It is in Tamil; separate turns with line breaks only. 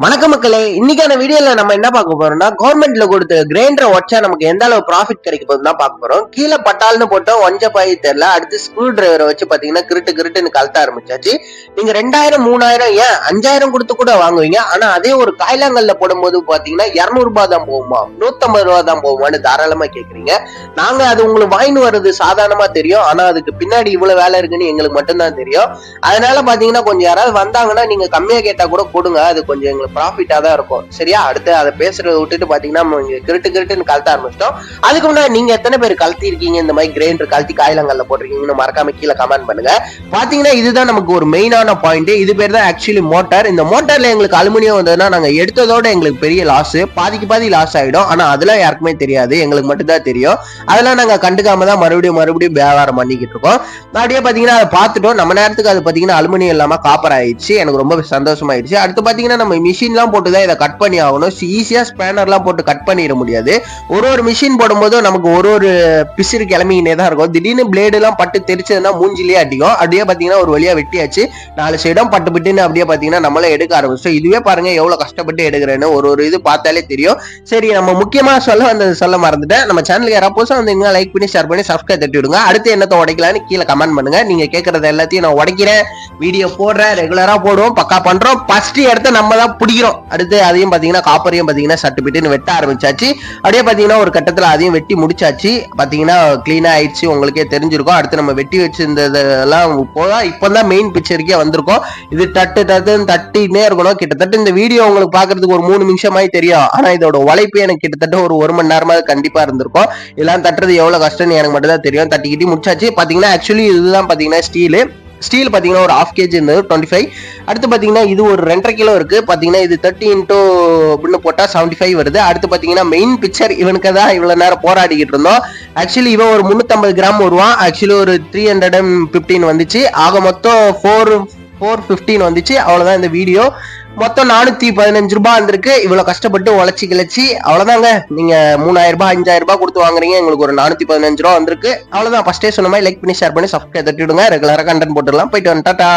வணக்க மக்களே, இன்னைக்கான வீடியோல நம்ம என்ன பார்க்க போறோம்னா கவர்மெண்ட்ல கொடுத்த கிரைண்டரை உடச்சா நமக்கு எந்த அளவு ப்ராஃபிட் கிடைக்க போகுதுன்னு தான் பார்க்க போறோம். கீழே பட்டால்னு போட்டோம், ஒஞ்ச பாய் தெரியல. அடுத்து ஸ்க்ரூ டிரைவரை வச்சு பாத்தீங்கன்னா கிருட்டுன்னு கழட்ட ஆரம்பிச்சாச்சு. நீங்க 2000 3000 ஏன் 5000 கொடுத்து கூட வாங்குவீங்க. ஆனா அதே ஒரு காய்லாங்கல்ல போடும்போது பாத்தீங்கன்னா 200 ரூபாய் தான் போகுமா 150 ரூபாய் தான் போகுமான்னு தாராளமா கேக்குறீங்க. நாங்க அது உங்களுக்கு வாங்கிட்டு வர்றது சாதாரணமா தெரியும், ஆனா அதுக்கு பின்னாடி இவ்வளவு வேலை இருக்குன்னு எங்களுக்கு மட்டும்தான் தெரியும். அதனால பாத்தீங்கன்னா கொஞ்சம் யாராவது வந்தாங்கன்னா நீங்க கம்மியா கேட்டா கூட கொடுங்க, அது கொஞ்சம் எங்களுக்கு ப்ராஃபிட்டா தான் இருக்கும். சரியா? அடுத்து அதை பேசுறத விட்டுட்டு பாத்தீங்கன்னா கிருட்டுன்னு கழட்ட ஆரம்பிச்சிட்டோம். அதுக்கு முன்னாடி நீங்க எத்தனை பேர் கழட்டி இருக்கீங்க, இந்த மாதிரி கிரைண்டர் கழட்டி காய்லங்கல்ல போட்டிருக்கீங்கன்னு மறக்காம கீழே கமெண்ட் பண்ணுங்க. பாத்தீங்கன்னா இதுதான் நமக்கு ஒரு மெயினான பாயிண்ட். இது பேர் தான் ஆக்சுவலி மோட்டார். இந்த மோட்டார்ல எங்களுக்கு அலுமினியம் வந்ததுன்னா நாங்க எடுத்ததோட எங்களுக்கு பெரிய லாஸ், பாதி லாஸ் ஆயிடும். ஆனா அதெல்லாம் யாருக்குமே தெரியாது, எங்களுக்கு மட்டும் தான் தெரியும். அதெல்லாம் நாங்க கண்டுக்காம தான் மறுபடியும் வியாபாரம் பண்ணிக்கிட்டு இருக்கோம். அப்படியே பாத்தீங்கன்னா அதை பார்த்துட்டோம். நம்ம நேரத்துக்கு அது பாத்தீங்கன்னா அலுமினியம் இல்லாம காப்பர் ஆயிடுச்சு. எனக்கு ரொம்ப சந்தோஷமாயிடுச்சு. அடுத்து பாத்தீங்கன்னா நம்ம மிஷின்லாம் போட்டுதான் இதை கட் பண்ணி ஆகணும். ஈஸியா ஸ்பேனர்லாம் போட்டு கட் பண்ணிட முடியாது. ஒரு மிஷின் போடும்போது நமக்கு ஒரு பிசிறு கிளம்பிக்கினே தான் இருக்கும். திடீர்னு பிளேடு எல்லாம் பட்டு தெரிச்சதுன்னா மூஞ்சிலேயே அடிக்கும். அப்படியே பாத்தீங்கன்னா ஒரு வழியா வெட்டியாச்சு. 4 சைடும் பட்டுன்னு அப்படியே பாத்தீங்கன்னா நம்மளே எடுக்க ஆரம்பிச்சோம். இதுவே பாருங்க எவ்வளவு கஷ்டப்பட்டு எடுக்கிறேன்னு ஒரு இது பார்த்தாலே தெரியும். சரி, நம்ம முக்கியமா சொல்ல மறந்துட்டேன். நம்ம சேனலுக்கு யாராவது புதுசா வந்தீங்கன்னா லைக் பண்ணி ஷேர் பண்ணி சப்ஸ்கிரைப் தட்டி விடுங்க. அடுத்து என்னத்தை உடைக்கலான்னு கீழே கமெண்ட் பண்ணுங்க. நீங்க கேட்கறது எல்லாத்தையும் நான் உடைக்கிறேன், வீடியோ போடுறேன், ரெகுலரா போடுவோம், பக்கா பண்றோம். ஃபர்ஸ்ட் இடத்த நம்ம தான் பிடிக்கிறோம். அடுத்து அதையும் பாத்தீங்கன்னா காப்பரையும் பாத்தீங்கன்னா சட்டுப்பிட்டு வெட்ட ஆரம்பிச்சாச்சு. அப்படியே பாத்தீங்கன்னா ஒரு கட்டத்துல அதையும் வெட்டி முடிச்சாச்சு. பாத்தீங்கன்னா கிளீனா ஆயிடுச்சு, உங்களுக்கே தெரிஞ்சிருக்கும். அடுத்து நம்ம வெட்டி வச்சிருந்ததெல்லாம் இப்பதான் மெயின் பிக்சருக்கே வந்திருக்கும். இது தட்டுன்னு தட்டினே இருக்கணும். கிட்டத்தட்ட இந்த வீடியோ உங்களுக்கு பாக்குறதுக்கு ஒரு 3 நிமிஷமாயி தெரியும். ஆனா இதோட உழைப்பு எனக்கு கிட்டத்தட்ட ஒரு மணி நேரமா கண்டிப்பா இருந்திருக்கும். இதெல்லாம் தட்டுறது எவ்வளவு கஷ்டம்னு எனக்கு மட்டும் தான் தெரியும். தட்டிக்கிட்டி முடிச்சாச்சு. பாத்தீங்கன்னா ஆக்சுவலி இதுதான் பாத்தீங்கன்னா ஸ்டீல் பாத்தீங்கன்னா ஒரு 1/2 kg இருந்தது 25. அடுத்து பாத்தீங்கன்னா இது ஒரு 2.5 கிலோ இருக்கு. பாத்தீங்கன்னா இது 30 into அப்படின்னு போட்டா 75 வருது. அடுத்து பாத்தீங்கன்னா மெயின் பிக்சர், இவனுக்கு தான் இவ்வளவு நேரம் போராடிக்கிட்டு இருந்தோம். ஆக்சுவலி இவன் ஒரு 350 கிராம் வருவான். ஆக்சுவலி ஒரு 315 வந்துச்சு. ஆக மொத்தம் 415 வந்துச்சு. அவ்வளவுதான் இந்த வீடியோ. மொத்தம் 415 ரூபாய் வந்திருக்கு. இவ்வளவு கஷ்டப்பட்டு உழைச்சி கிளச்சி அவ்வளவுதாங்க. நீங்க 3000 ரூபாய் 5000 ரூபாய் கொடுத்து வாங்குறீங்க, எங்களுக்கு ஒரு 415 ரூபாய் வந்திருக்கு. அவ்வளவுதான். ஃபர்ஸ்டே சொன்ன மாதிரி லைக் பண்ணி ஷேர் பண்ணி சப்ஸ்கிரைப் தட்டி விடுங்க. ரெகுலரா கண்டென்ட் போட்டுடலாம். போயிட்டு வந்துட்டா.